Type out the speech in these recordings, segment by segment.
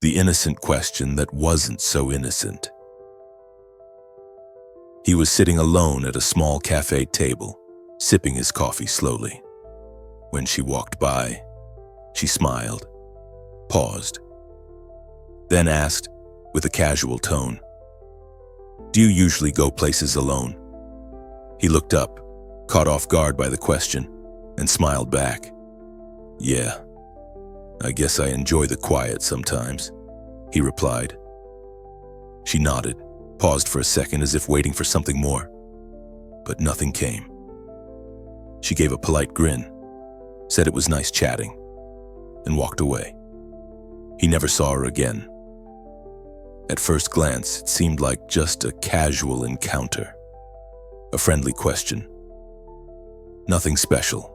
The innocent question that wasn't so innocent. He was sitting alone at a small cafe table, sipping his coffee slowly. When she walked by, she smiled, paused, then asked, with a casual tone, "Do you usually go places alone?" He looked up, caught off guard by the question, and smiled back. "Yeah, I guess I enjoy the quiet sometimes," he replied. She nodded, paused for a second as if waiting for something more, but nothing came. She gave a polite grin, said it was nice chatting, and walked away. He never saw her again. At first glance, it seemed like just a casual encounter, a friendly question. Nothing special.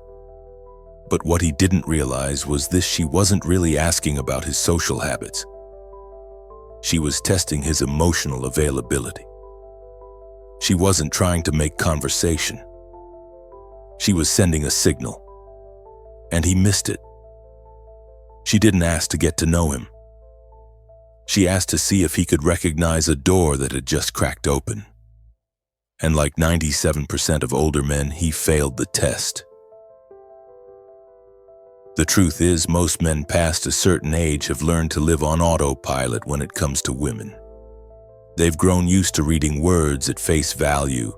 But what he didn't realize was this: she wasn't really asking about his social habits. She was testing his emotional availability. She wasn't trying to make conversation. She was sending a signal, and he missed it. She didn't ask to get to know him. She asked to see if he could recognize a door that had just cracked open. And like 97% of older men, he failed the test. The truth is, most men past a certain age have learned to live on autopilot when it comes to women. They've grown used to reading words at face value,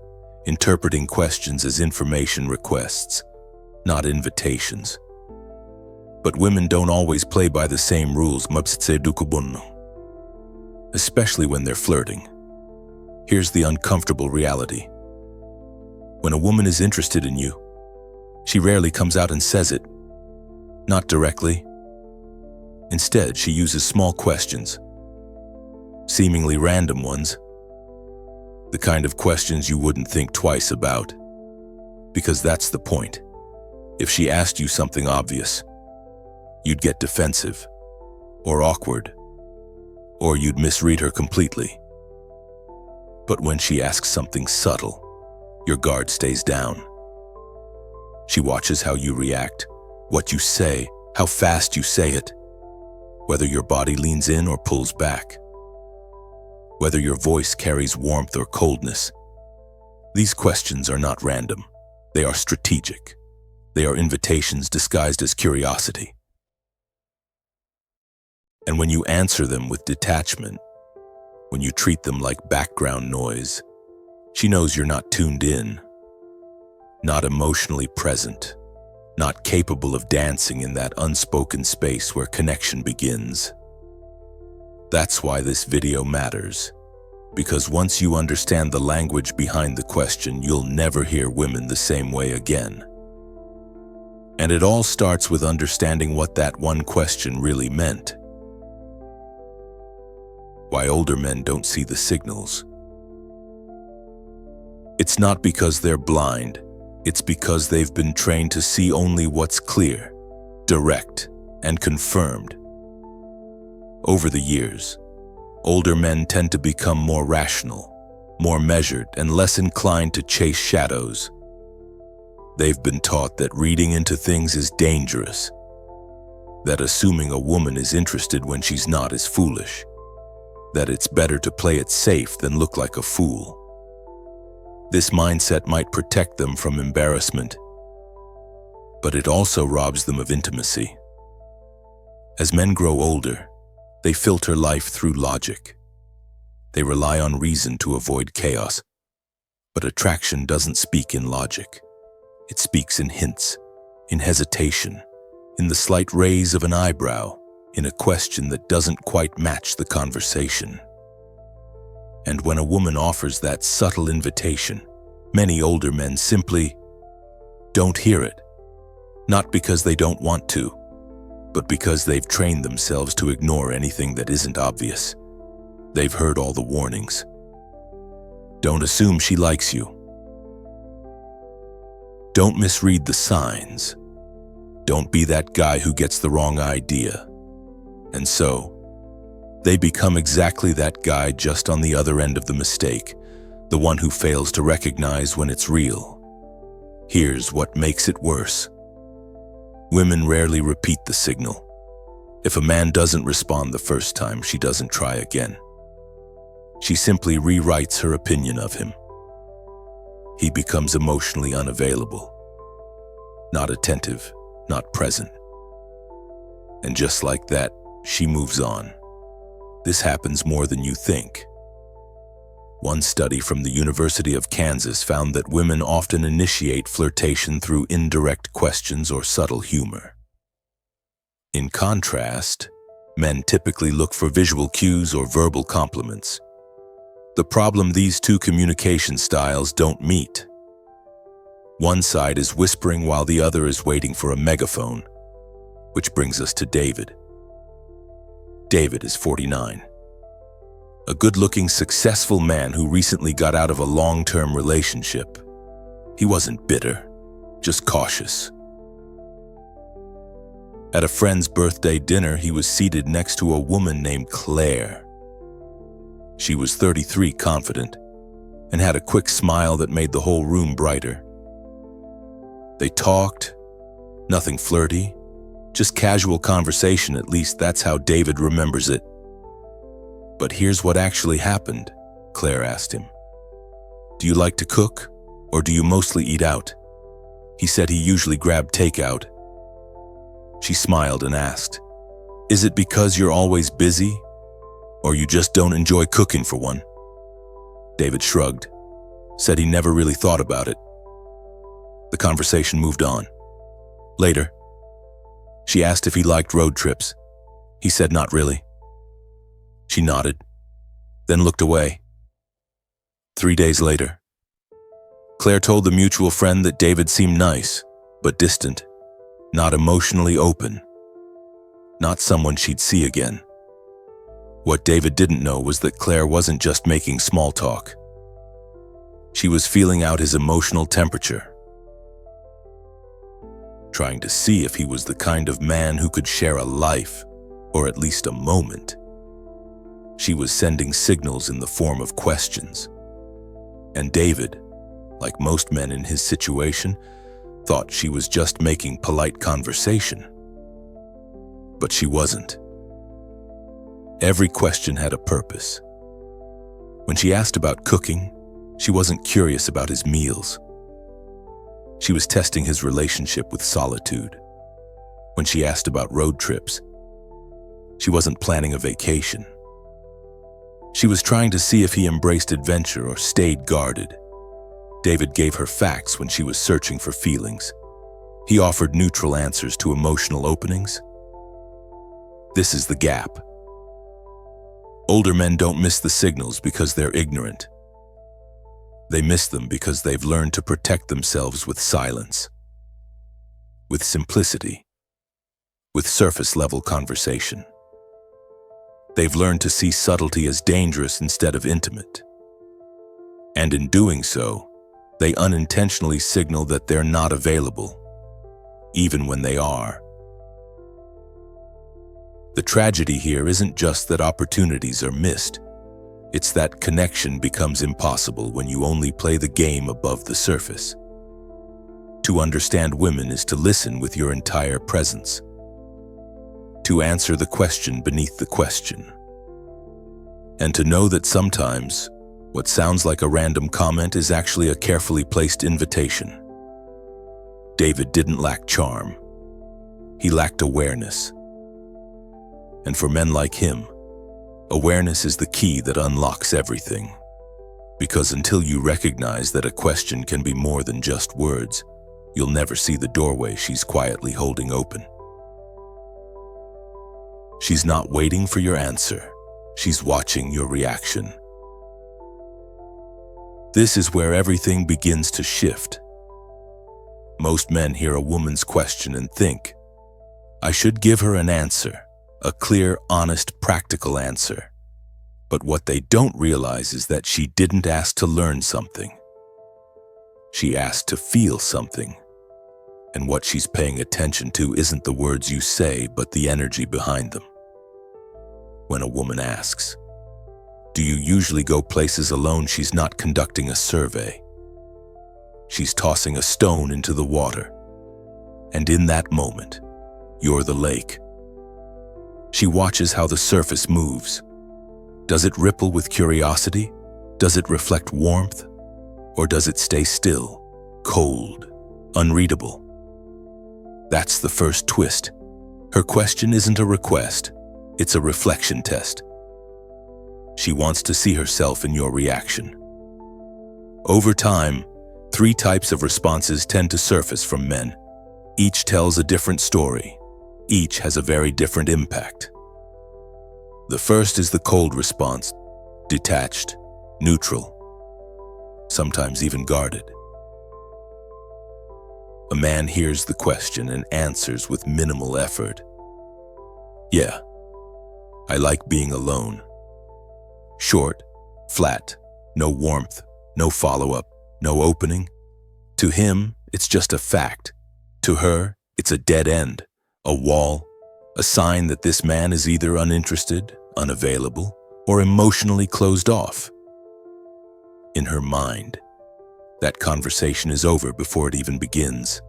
interpreting questions as information requests, not invitations. But women don't always play by the same rules, especially when they're flirting. Here's the uncomfortable reality. When a woman is interested in you, she rarely comes out and says it. Not directly. Instead, she uses small questions, seemingly random ones, the kind of questions you wouldn't think twice about. Because that's the point. If she asked you something obvious, you'd get defensive, or awkward, or you'd misread her completely. But when she asks something subtle, your guard stays down. She watches how you react, what you say, how fast you say it, whether your body leans in or pulls back, whether your voice carries warmth or coldness. These questions are not random. They are strategic. They are invitations disguised as curiosity. And when you answer them with detachment, when you treat them like background noise, she knows you're not tuned in, not emotionally present, not capable of dancing in that unspoken space where connection begins. That's why this video matters, because once you understand the language behind the question, you'll never hear women the same way again. And it all starts with understanding what that one question really meant. Why older men don't see the signals. It's not because they're blind. It's because they've been trained to see only what's clear, direct, and confirmed. Over the years, older men tend to become more rational, more measured, and less inclined to chase shadows. They've been taught that reading into things is dangerous, that assuming a woman is interested when she's not is foolish, that it's better to play it safe than look like a fool. This mindset might protect them from embarrassment, but it also robs them of intimacy. As men grow older, they filter life through logic. They rely on reason to avoid chaos. But attraction doesn't speak in logic. It speaks in hints, in hesitation, in the slight raise of an eyebrow, in a question that doesn't quite match the conversation. And when a woman offers that subtle invitation, many older men simply don't hear it. Not because they don't want to, but because they've trained themselves to ignore anything that isn't obvious. They've heard all the warnings. Don't assume she likes you. Don't misread the signs. Don't be that guy who gets the wrong idea. And so, they become exactly that guy, just on the other end of the mistake, the one who fails to recognize when it's real. Here's what makes it worse. Women rarely repeat the signal. If a man doesn't respond the first time, she doesn't try again. She simply rewrites her opinion of him. He becomes emotionally unavailable, not attentive, not present. And just like that, she moves on. This happens more than you think. One study from the University of Kansas found that women often initiate flirtation through indirect questions or subtle humor. In contrast, men typically look for visual cues or verbal compliments. The problem: these two communication styles don't meet. One side is whispering while the other is waiting for a megaphone. Which brings us to David. David is 49. A good-looking, successful man who recently got out of a long-term relationship. He wasn't bitter, just cautious. At a friend's birthday dinner, he was seated next to a woman named Claire. She was 33, confident, and had a quick smile that made the whole room brighter. They talked, nothing flirty, just casual conversation. At least that's how David remembers it. But here's what actually happened. Claire asked him, "Do you like to cook, or do you mostly eat out?" He said he usually grabbed takeout. She smiled and asked, "Is it because you're always busy, or you just don't enjoy cooking for one?" David shrugged, said he never really thought about it. The conversation moved on. Later, she asked if he liked road trips. He said not really. She nodded, then looked away. 3 days later, Claire told the mutual friend that David seemed nice, but distant, not emotionally open, not someone she'd see again. What David didn't know was that Claire wasn't just making small talk. She was feeling out his emotional temperature, trying to see if he was the kind of man who could share a life, or at least a moment. She was sending signals in the form of questions. And David, like most men in his situation, thought she was just making polite conversation. But she wasn't. Every question had a purpose. When she asked about cooking, she wasn't curious about his meals. She was testing his relationship with solitude. When she asked about road trips, she wasn't planning a vacation. She was trying to see if he embraced adventure or stayed guarded. David gave her facts when she was searching for feelings. He offered neutral answers to emotional openings. This is the gap. Older men don't miss the signals because they're ignorant. They miss them because they've learned to protect themselves with silence, with simplicity, with surface-level conversation. They've learned to see subtlety as dangerous instead of intimate. And in doing so, they unintentionally signal that they're not available, even when they are. The tragedy here isn't just that opportunities are missed. It's that connection becomes impossible when you only play the game above the surface. To understand women is to listen with your entire presence, to answer the question beneath the question, and to know that sometimes what sounds like a random comment is actually a carefully placed invitation. David didn't lack charm. He lacked awareness. And for men like him, awareness is the key that unlocks everything. Because until you recognize that a question can be more than just words, you'll never see the doorway she's quietly holding open. She's not waiting for your answer. She's watching your reaction. This is where everything begins to shift. Most men hear a woman's question and think, "I should give her an answer, a clear, honest, practical answer." But what they don't realize is that she didn't ask to learn something. She asked to feel something. And what she's paying attention to isn't the words you say, but the energy behind them. When a woman asks, "Do you usually go places alone?" she's not conducting a survey. She's tossing a stone into the water. And in that moment, you're the lake. She watches how the surface moves. Does it ripple with curiosity? Does it reflect warmth? Or does it stay still, cold, unreadable? That's the first twist. Her question isn't a request, it's a reflection test. She wants to see herself in your reaction. Over time, 3 types of responses tend to surface from men. Each tells a different story. Each has a very different impact. The first is the cold response, detached, neutral, sometimes even guarded. A man hears the question and answers with minimal effort. Yeah, I like being alone. Short, flat, no warmth, no follow-up, no opening. To him, it's just a fact. To her, it's a dead end, a wall, a sign that this man is either uninterested, unavailable, or emotionally closed off. In her mind, that conversation is over before it even begins.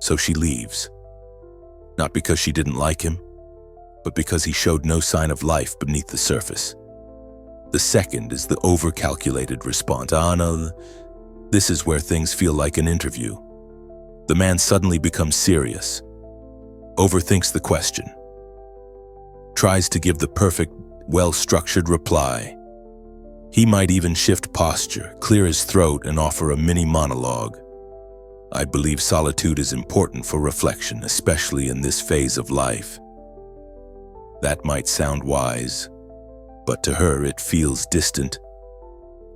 So she leaves. Not because she didn't like him, but because he showed no sign of life beneath the surface. The second is the over-calculated response. No, this is where things feel like an interview. The man suddenly becomes serious, overthinks the question, tries to give the perfect, well-structured reply. He might even shift posture, clear his throat, and offer a mini monologue. I believe solitude is important for reflection, especially in this phase of life. That might sound wise, but to her it feels distant,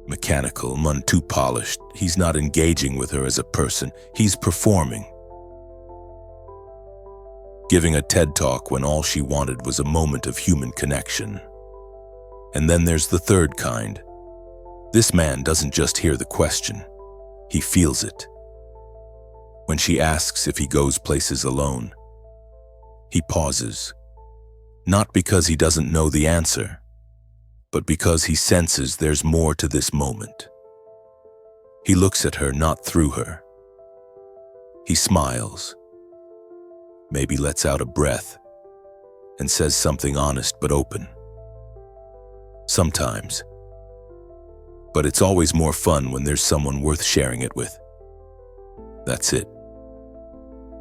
mechanical, too polished. He's not engaging with her as a person, he's performing. Giving a TED Talk when all she wanted was a moment of human connection. And then there's the third kind. This man doesn't just hear the question, he feels it. When she asks if he goes places alone, he pauses. Not because he doesn't know the answer, but because he senses there's more to this moment. He looks at her, not through her. He smiles, maybe lets out a breath, and says something honest but open. Sometimes. But it's always more fun when there's someone worth sharing it with. That's it.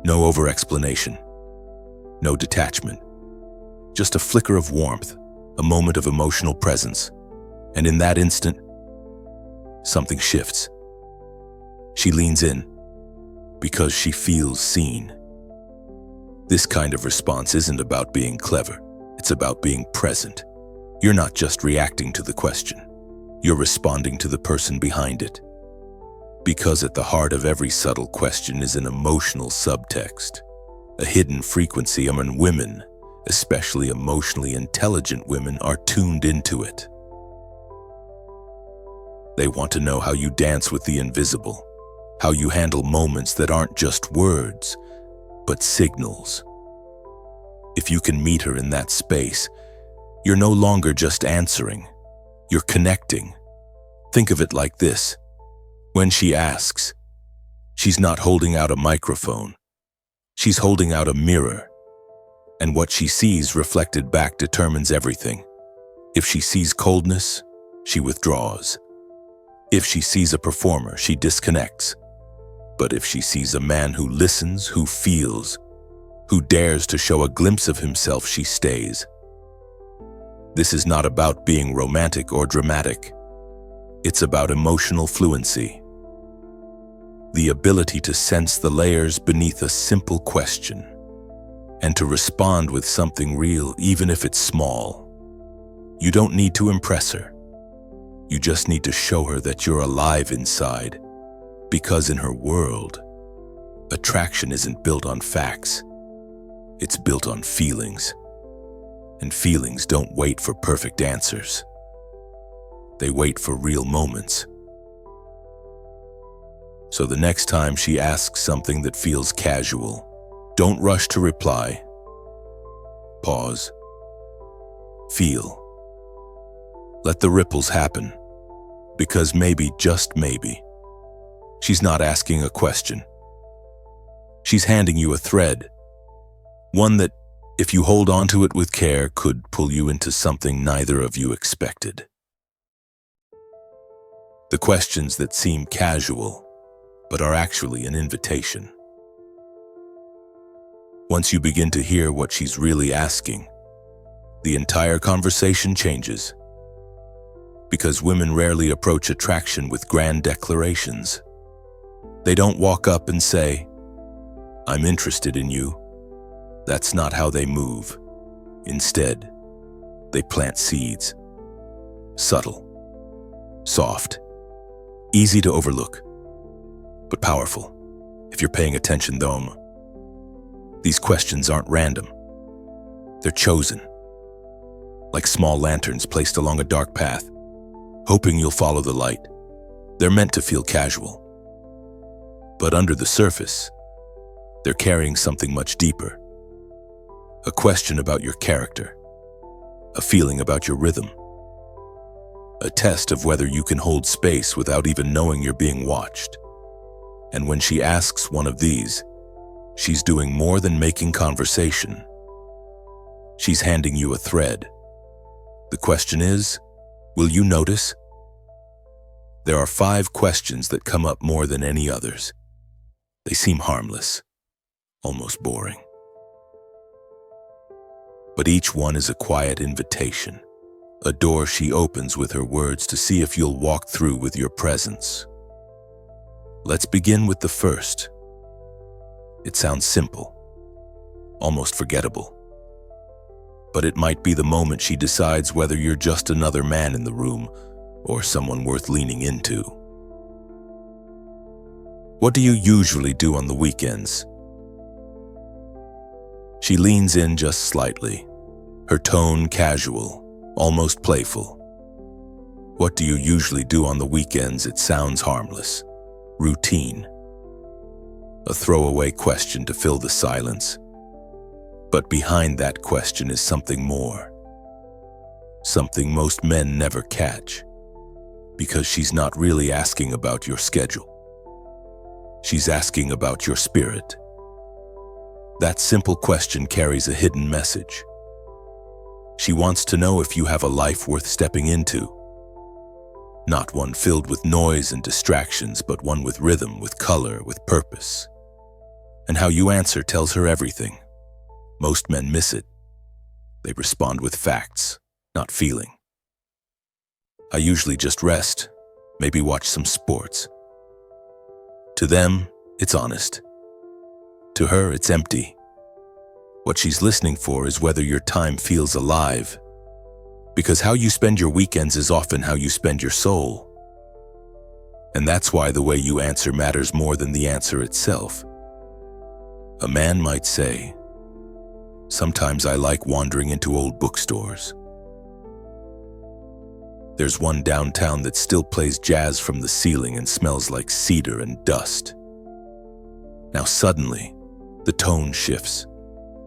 No over-explanation. No detachment. Just a flicker of warmth, a moment of emotional presence. And in that instant, something shifts. She leans in because she feels seen. This kind of response isn't about being clever. It's about being present. You're not just reacting to the question. You're responding to the person behind it. Because at the heart of every subtle question is an emotional subtext, a hidden frequency among women, especially emotionally intelligent women, are tuned into it. They want to know how you dance with the invisible, how you handle moments that aren't just words, but signals. If you can meet her in that space, you're no longer just answering, you're connecting. Think of it like this. When she asks, she's not holding out a microphone. She's holding out a mirror. And what she sees reflected back determines everything. If she sees coldness, she withdraws. If she sees a performer, she disconnects. But if she sees a man who listens, who feels, who dares to show a glimpse of himself, she stays. This is not about being romantic or dramatic. It's about emotional fluency. The ability to sense the layers beneath a simple question, and to respond with something real, even if it's small. You don't need to impress her. You just need to show her that you're alive inside, because in her world, attraction isn't built on facts. It's built on feelings. And feelings don't wait for perfect answers. They wait for real moments. So the next time she asks something that feels casual, don't rush to reply. Pause. Feel. Let the ripples happen. Because maybe, just maybe, she's not asking a question. She's handing you a thread. One that if you hold on to it with care, could pull you into something neither of you expected. The questions that seem casual, but are actually an invitation. Once you begin to hear what she's really asking, the entire conversation changes. Because women rarely approach attraction with grand declarations. They don't walk up and say, "I'm interested in you." That's not how they move. Instead, they plant seeds. Subtle, soft, easy to overlook, but powerful, if you're paying attention though. These questions aren't random. They're chosen, like small lanterns placed along a dark path, hoping you'll follow the light. They're meant to feel casual. But under the surface, they're carrying something much deeper. A question about your character, a feeling about your rhythm, a test of whether you can hold space without even knowing you're being watched. And when she asks one of these, she's doing more than making conversation. She's handing you a thread. The question is, will you notice? There are 5 questions that come up more than any others. They seem harmless, almost boring. But each one is a quiet invitation, a door she opens with her words to see if you'll walk through with your presence. Let's begin with the first. It sounds simple, almost forgettable. But it might be the moment she decides whether you're just another man in the room or someone worth leaning into. What do you usually do on the weekends? She leans in just slightly, her tone casual, almost playful. What do you usually do on the weekends? It sounds harmless, routine. A throwaway question to fill the silence. But behind that question is something more. Something most men never catch. Because she's not really asking about your schedule. She's asking about your spirit. That simple question carries a hidden message. She wants to know if you have a life worth stepping into. Not one filled with noise and distractions, but one with rhythm, with color, with purpose. And how you answer tells her everything. Most men miss it. They respond with facts, not feeling. I usually just rest, maybe watch some sports. To them, it's honest. To her, it's empty. What she's listening for is whether your time feels alive. Because how you spend your weekends is often how you spend your soul. And that's why the way you answer matters more than the answer itself. A man might say, "Sometimes I like wandering into old bookstores. There's one downtown that still plays jazz from the ceiling and smells like cedar and dust." Now suddenly, the tone shifts.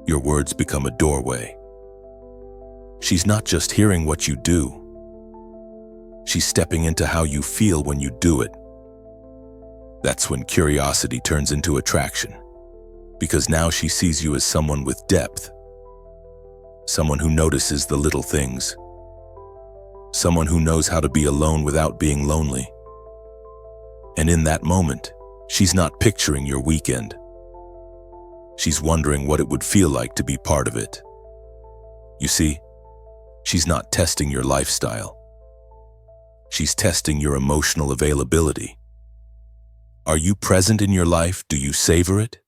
Your words become a doorway. She's not just hearing what you do. She's stepping into how you feel when you do it. That's when curiosity turns into attraction. Because now she sees you as someone with depth. Someone who notices the little things. Someone who knows how to be alone without being lonely. And in that moment, she's not picturing your weekend. She's wondering what it would feel like to be part of it. You see, she's not testing your lifestyle. She's testing your emotional availability. Are you present in your life? Do you savor it?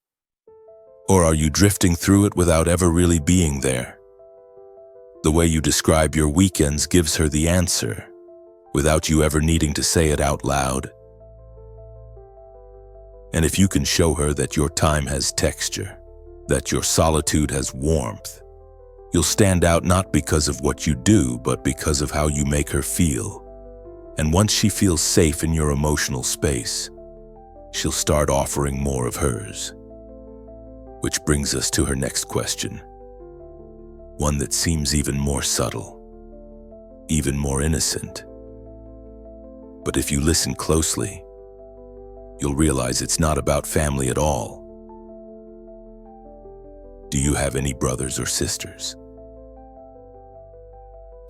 Or are you drifting through it without ever really being there? The way you describe your weekends gives her the answer, without you ever needing to say it out loud. And if you can show her that your time has texture, that your solitude has warmth, you'll stand out not because of what you do, but because of how you make her feel. And once she feels safe in your emotional space, she'll start offering more of hers. Which brings us to her next question. One that seems even more subtle, even more innocent. But if you listen closely, you'll realize it's not about family at all. Do you have any brothers or sisters?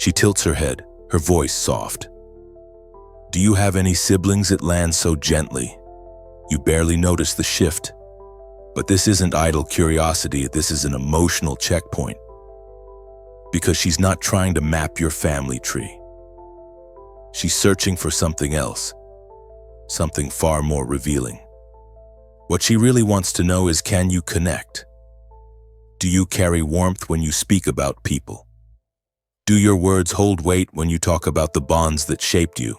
She tilts her head, her voice soft. Do you have any siblings? It lands so gently. You barely notice the shift. But this isn't idle curiosity, this is an emotional checkpoint. Because she's not trying to map your family tree. She's searching for something else, something far more revealing. What she really wants to know is, can you connect? Do you carry warmth when you speak about people? Do your words hold weight when you talk about the bonds that shaped you?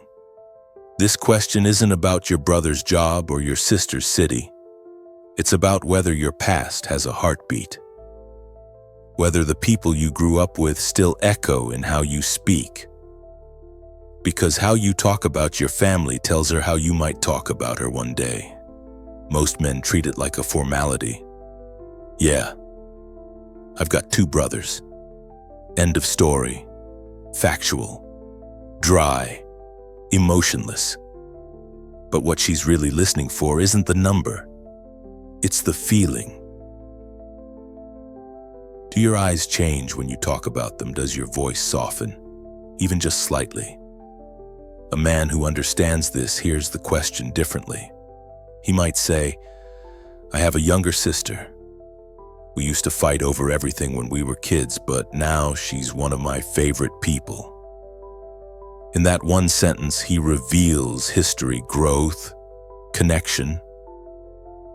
This question isn't about your brother's job or your sister's city. It's about whether your past has a heartbeat. Whether the people you grew up with still echo in how you speak. Because how you talk about your family tells her how you might talk about her one day. Most men treat it like a formality. Yeah, I've got 2 brothers. End of story. Factual. Dry. Emotionless. But what she's really listening for isn't the number. It's the feeling. Do your eyes change when you talk about them? Does your voice soften, even just slightly? A man who understands this hears the question differently. He might say, I have a younger sister. We used to fight over everything when we were kids, but now she's one of my favorite people. In that one sentence, he reveals history, growth, connection.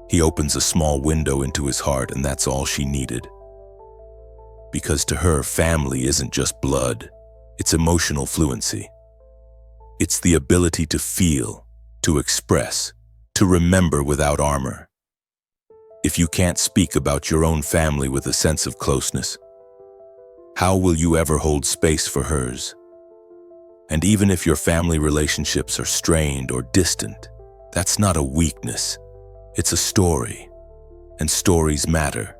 He opens a small window into his heart, and that's all she needed. Because to her, family isn't just blood, it's emotional fluency. It's the ability to feel, to express, to remember without armor. If you can't speak about your own family with a sense of closeness, how will you ever hold space for hers? And even if your family relationships are strained or distant, that's not a weakness. It's a story, and stories matter.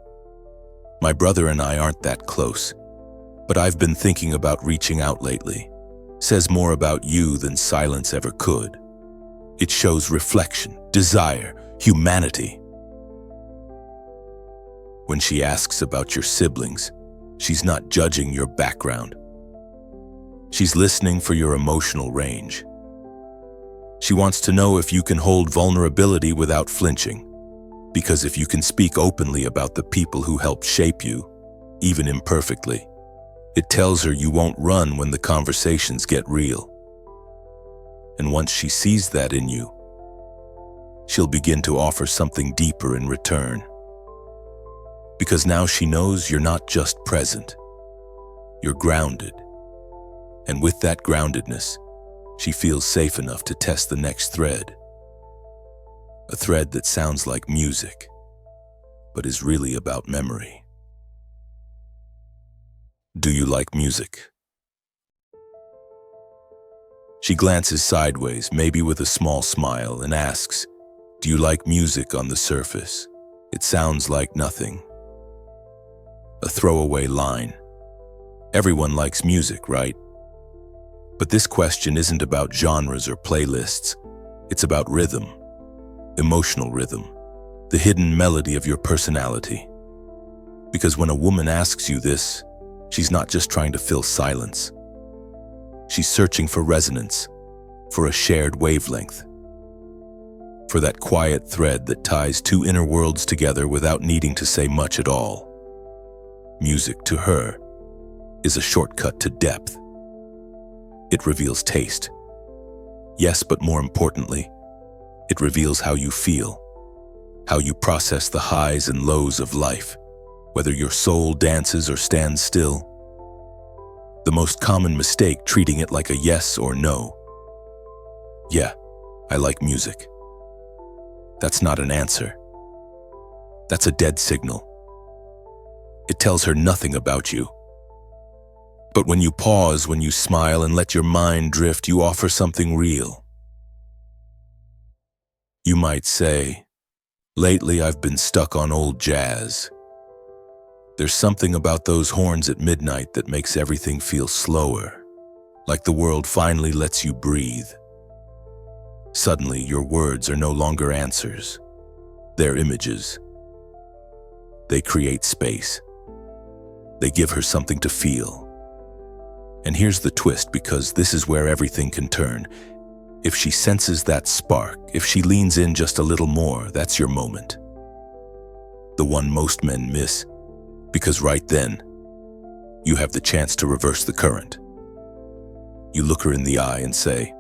My brother and I aren't that close, but I've been thinking about reaching out lately. Says more about you than silence ever could. It shows reflection, desire, humanity. When she asks about your siblings, she's not judging your background. She's listening for your emotional range. She wants to know if you can hold vulnerability without flinching. Because if you can speak openly about the people who helped shape you, even imperfectly, it tells her you won't run when the conversations get real. And once she sees that in you, she'll begin to offer something deeper in return. Because now she knows you're not just present, you're grounded. And with that groundedness, she feels safe enough to test the next thread. A thread that sounds like music, but is really about memory. Do you like music? She glances sideways, maybe with a small smile, and asks, do you like music on the surface? It sounds like nothing. A throwaway line. Everyone likes music, right? But this question isn't about genres or playlists. It's about rhythm, emotional rhythm, the hidden melody of your personality. Because when a woman asks you this, she's not just trying to fill silence. She's searching for resonance, for a shared wavelength, for that quiet thread that ties 2 inner worlds together without needing to say much at all. Music, to her, is a shortcut to depth. It reveals taste. Yes, but more importantly, it reveals how you feel, how you process the highs and lows of life, whether your soul dances or stands still. The most common mistake, treating it like a yes or no. Yeah, I like music. That's not an answer. That's a dead signal. It tells her nothing about you. But when you pause, when you smile and let your mind drift, you offer something real. You might say, lately I've been stuck on old jazz. There's something about those horns at midnight that makes everything feel slower, like the world finally lets you breathe. Suddenly, your words are no longer answers. They're images. They create space. They give her something to feel. And here's the twist, because this is where everything can turn. If she senses that spark, if she leans in just a little more, that's your moment. The one most men miss, because right then, you have the chance to reverse the current. You look her in the eye and say,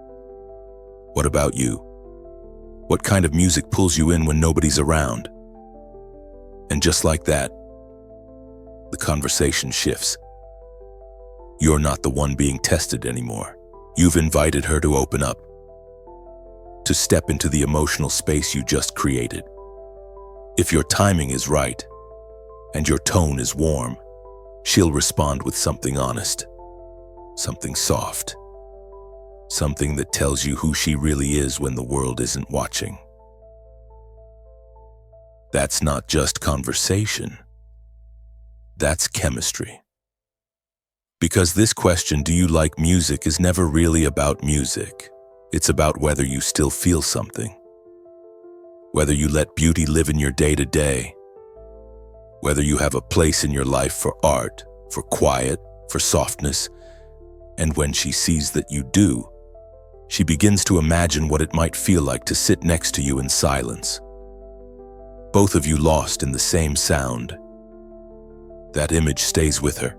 "What about you? What kind of music pulls you in when nobody's around?" And just like that, the conversation shifts. You're not the one being tested anymore. You've invited her to open up, to step into the emotional space you just created. If your timing is right and your tone is warm, she'll respond with something honest, something soft, something that tells you who she really is when the world isn't watching. That's not just conversation. That's chemistry. Because this question, do you like music, is never really about music. It's about whether you still feel something. Whether you let beauty live in your day-to-day. Whether you have a place in your life for art, for quiet, for softness. And when she sees that you do, she begins to imagine what it might feel like to sit next to you in silence. Both of you lost in the same sound. That image stays with her.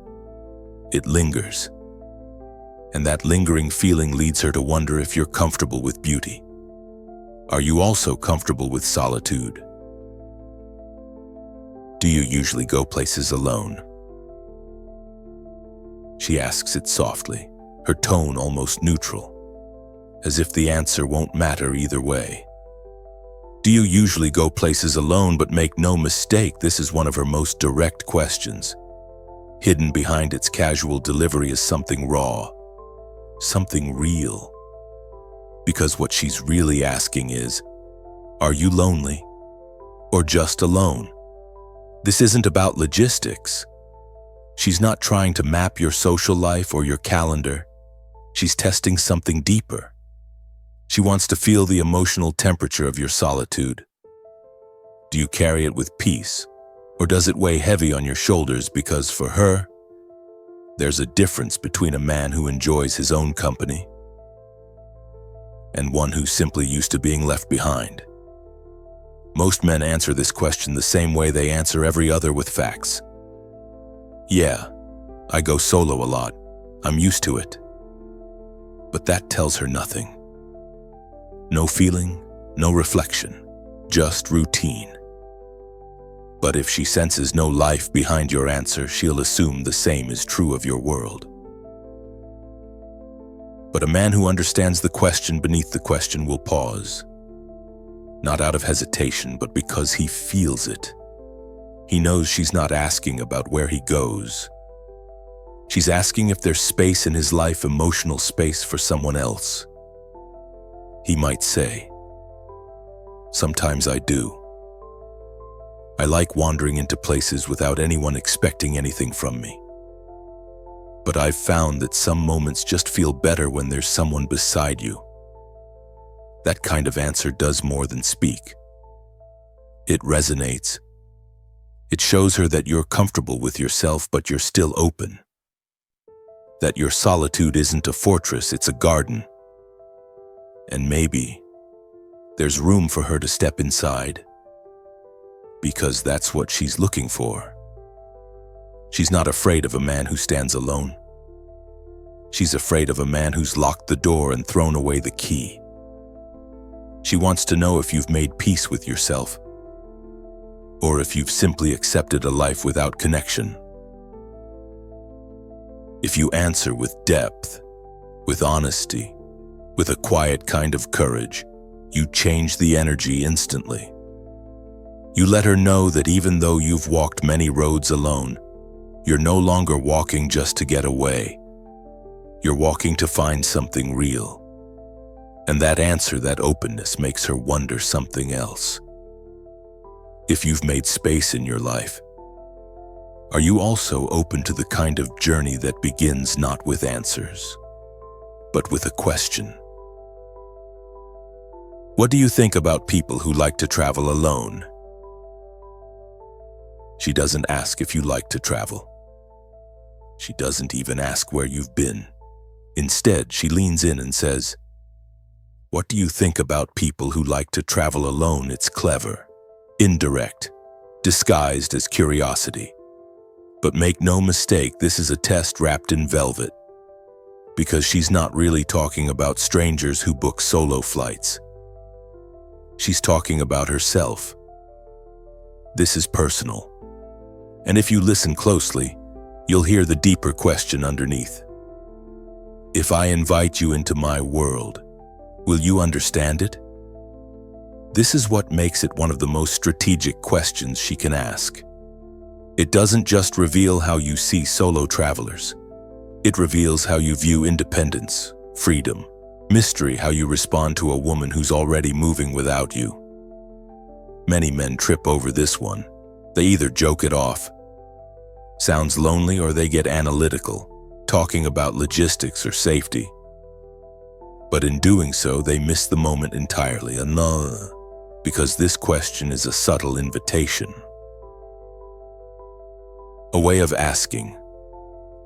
It lingers. And that lingering feeling leads her to wonder if you're comfortable with beauty. Are you also comfortable with solitude? Do you usually go places alone? She asks it softly, her tone almost neutral, as if the answer won't matter either way. Do you usually go places alone? But make no mistake, this is one of her most direct questions. Hidden behind its casual delivery is something raw, something real. Because what she's really asking is, are you lonely or just alone? This isn't about logistics. She's not trying to map your social life or your calendar. She's testing something deeper. She wants to feel the emotional temperature of your solitude. Do you carry it with peace? Or does it weigh heavy on your shoulders? Because for her, there's a difference between a man who enjoys his own company and one who's simply used to being left behind. Most men answer this question the same way they answer every other, with facts. Yeah, I go solo a lot. I'm used to it. But that tells her nothing. No feeling, no reflection, just routine. But if she senses no life behind your answer, she'll assume the same is true of your world. But a man who understands the question beneath the question will pause. Not out of hesitation, but because he feels it. He knows she's not asking about where he goes. She's asking if there's space in his life, emotional space for someone else. He might say, "Sometimes I do. I like wandering into places without anyone expecting anything from me. But I've found that some moments just feel better when there's someone beside you." That kind of answer does more than speak. It resonates. It shows her that you're comfortable with yourself, but you're still open. That your solitude isn't a fortress, it's a garden. And maybe there's room for her to step inside. Because that's what she's looking for. She's not afraid of a man who stands alone. She's afraid of a man who's locked the door and thrown away the key. She wants to know if you've made peace with yourself, or if you've simply accepted a life without connection. If you answer with depth, with honesty, with a quiet kind of courage, you change the energy instantly. You let her know that even though you've walked many roads alone, you're no longer walking just to get away. You're walking to find something real. And that answer, that openness, makes her wonder something else. If you've made space in your life, are you also open to the kind of journey that begins not with answers, but with a question? What do you think about people who like to travel alone? She doesn't ask if you like to travel. She doesn't even ask where you've been. Instead, she leans in and says, "What do you think about people who like to travel alone?" It's clever, indirect, disguised as curiosity. But make no mistake, this is a test wrapped in velvet. Because she's not really talking about strangers who book solo flights. She's talking about herself. This is personal. And if you listen closely, you'll hear the deeper question underneath. If I invite you into my world, will you understand it? This is what makes it one of the most strategic questions she can ask. It doesn't just reveal how you see solo travelers. It reveals how you view independence, freedom, mystery, how you respond to a woman who's already moving without you. Many men trip over this one. They either joke it off, sounds lonely, or they get analytical, talking about logistics or safety. But in doing so, they miss the moment entirely, because this question is a subtle invitation. A way of asking,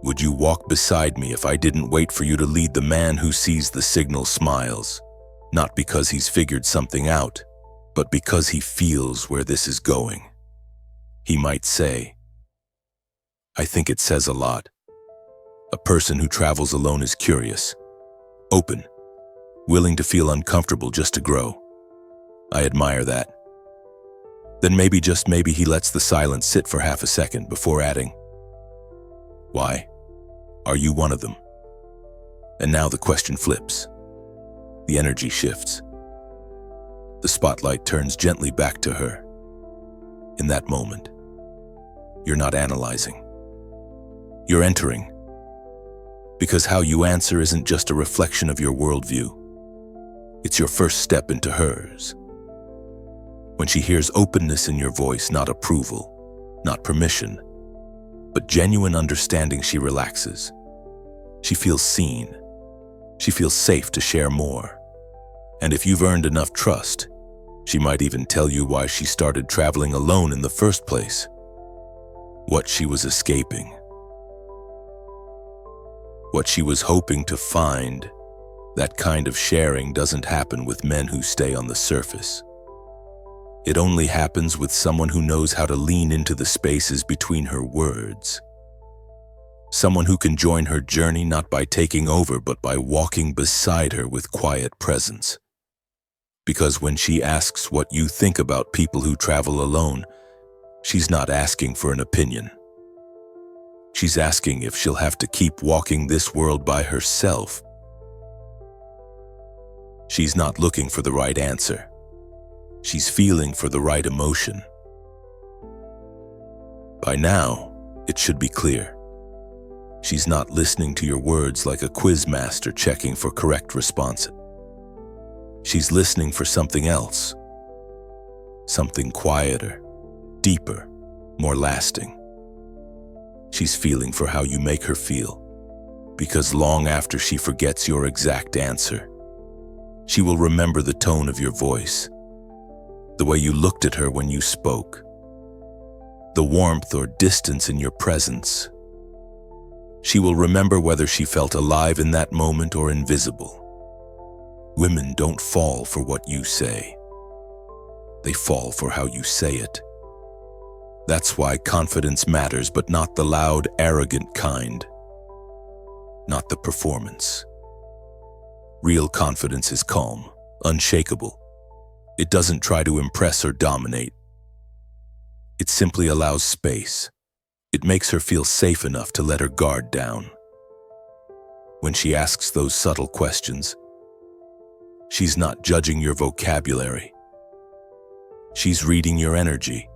would you walk beside me if I didn't wait for you to lead? The man who sees the signal smiles, not because he's figured something out, but because he feels where this is going. He might say, I think it says a lot. A person who travels alone is curious, open, willing to feel uncomfortable just to grow. I admire that. Then maybe, just maybe, he lets the silence sit for half a second before adding, why? Are you one of them? And now the question flips. The energy shifts. The spotlight turns gently back to her. In that moment, you're not analyzing. You're entering. Because how you answer isn't just a reflection of your worldview. It's your first step into hers. When she hears openness in your voice, not approval, not permission, but genuine understanding, she relaxes. She feels seen. She feels safe to share more. And if you've earned enough trust, she might even tell you why she started traveling alone in the first place. What she was escaping. What she was hoping to find. That kind of sharing doesn't happen with men who stay on the surface. It only happens with someone who knows how to lean into the spaces between her words. Someone who can join her journey not by taking over, but by walking beside her with quiet presence. Because when she asks what you think about people who travel alone, she's not asking for an opinion. She's asking if she'll have to keep walking this world by herself. She's not looking for the right answer. She's feeling for the right emotion. By now, it should be clear. She's not listening to your words like a quiz master checking for correct responses. She's listening for something else. Something quieter, deeper, more lasting. She's feeling for how you make her feel. Because long after she forgets your exact answer, she will remember the tone of your voice. The way you looked at her when you spoke, the warmth or distance in your presence. She will remember whether she felt alive in that moment or invisible. Women don't fall for what you say. They fall for how you say it. That's why confidence matters, but not the loud, arrogant kind. Not the performance. Real confidence is calm, unshakable. It doesn't try to impress or dominate. It simply allows space. It makes her feel safe enough to let her guard down. When she asks those subtle questions, she's not judging your vocabulary. She's reading your energy.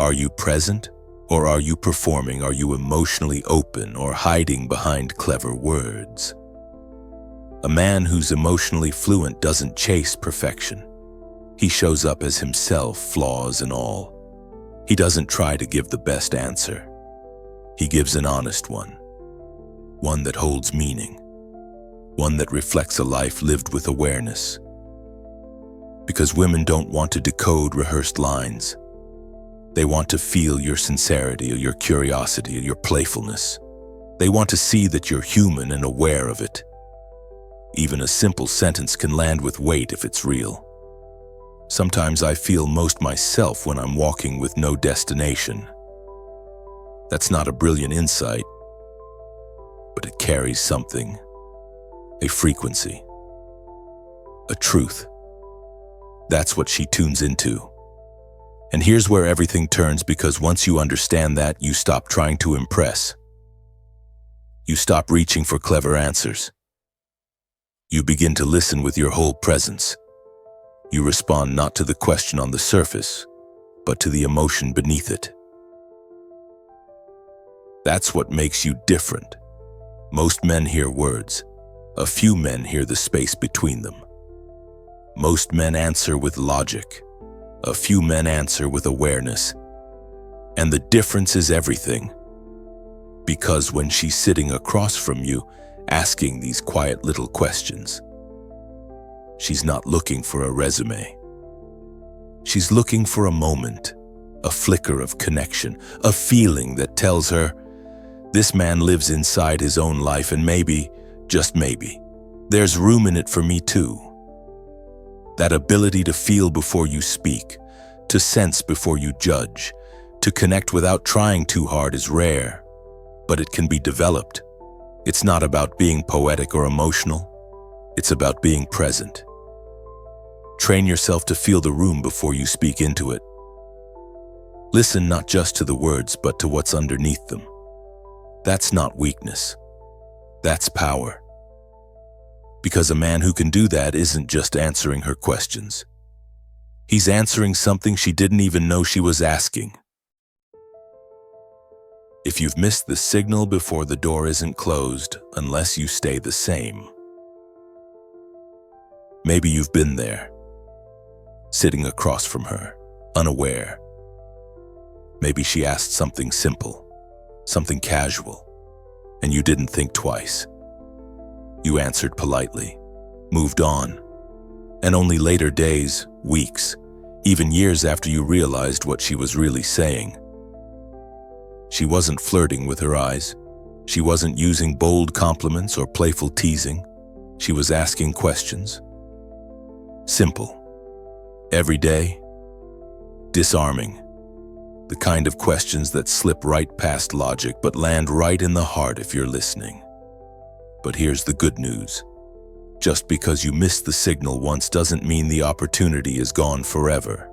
Are you present, or are you performing? Are you emotionally open or hiding behind clever words? A man who's emotionally fluent doesn't chase perfection. He shows up as himself, flaws and all. He doesn't try to give the best answer. He gives an honest one. One that holds meaning. One that reflects a life lived with awareness. Because women don't want to decode rehearsed lines. They want to feel your sincerity or your curiosity or your playfulness. They want to see that you're human and aware of it. Even a simple sentence can land with weight if it's real. Sometimes I feel most myself when I'm walking with no destination. That's not a brilliant insight, but it carries something, a frequency, a truth. That's what she tunes into. And here's where everything turns, because once you understand that, you stop trying to impress. You stop reaching for clever answers. You begin to listen with your whole presence. You respond not to the question on the surface, but to the emotion beneath it. That's what makes you different. Most men hear words. A few men hear the space between them. Most men answer with logic. A few men answer with awareness. And the difference is everything. Because when she's sitting across from you, asking these quiet little questions, she's not looking for a resume. She's looking for a moment, a flicker of connection, a feeling that tells her, this man lives inside his own life, and maybe, just maybe, there's room in it for me too. That ability to feel before you speak, to sense before you judge, to connect without trying too hard is rare, but it can be developed. It's not about being poetic or emotional. It's about being present. Train yourself to feel the room before you speak into it. Listen not just to the words, but to what's underneath them. That's not weakness. That's power. Because a man who can do that isn't just answering her questions. He's answering something she didn't even know she was asking. If you've missed the signal before, the door isn't closed unless you stay the same. Maybe you've been there, sitting across from her, unaware. Maybe she asked something simple, something casual, and you didn't think twice. You answered politely, moved on, and only later days, weeks, even years after you realized what she was really saying. She wasn't flirting with her eyes. She wasn't using bold compliments or playful teasing. She was asking questions. Simple, everyday, disarming. The kind of questions that slip right past logic but land right in the heart if you're listening. But here's the good news. Just because you missed the signal once doesn't mean the opportunity is gone forever.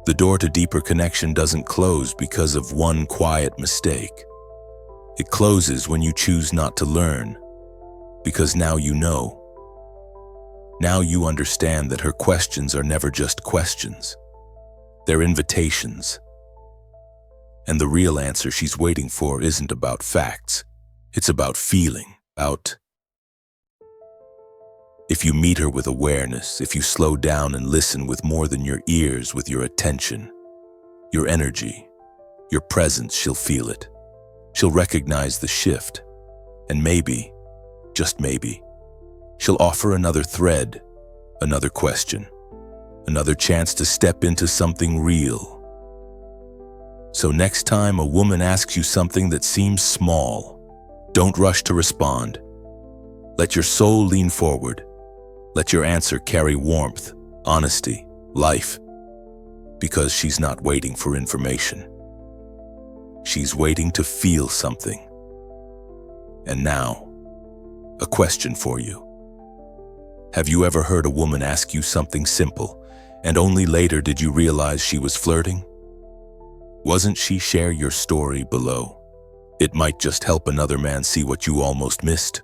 The door to deeper connection doesn't close because of one quiet mistake. It closes when you choose not to learn, because now you know. Now you understand that her questions are never just questions. They're invitations. And the real answer she's waiting for isn't about facts. It's about feeling, If you meet her with awareness, if you slow down and listen with more than your ears, with your attention, your energy, your presence, she'll feel it. She'll recognize the shift. And maybe, just maybe, she'll offer another thread, another question, another chance to step into something real. So next time a woman asks you something that seems small, don't rush to respond. Let your soul lean forward. Let your answer carry warmth, honesty, life. Because she's not waiting for information. She's waiting to feel something. And now, a question for you. Have you ever heard a woman ask you something simple, and only later did you realize she was flirting? Wasn't she? Share your story below. It might just help another man see what you almost missed.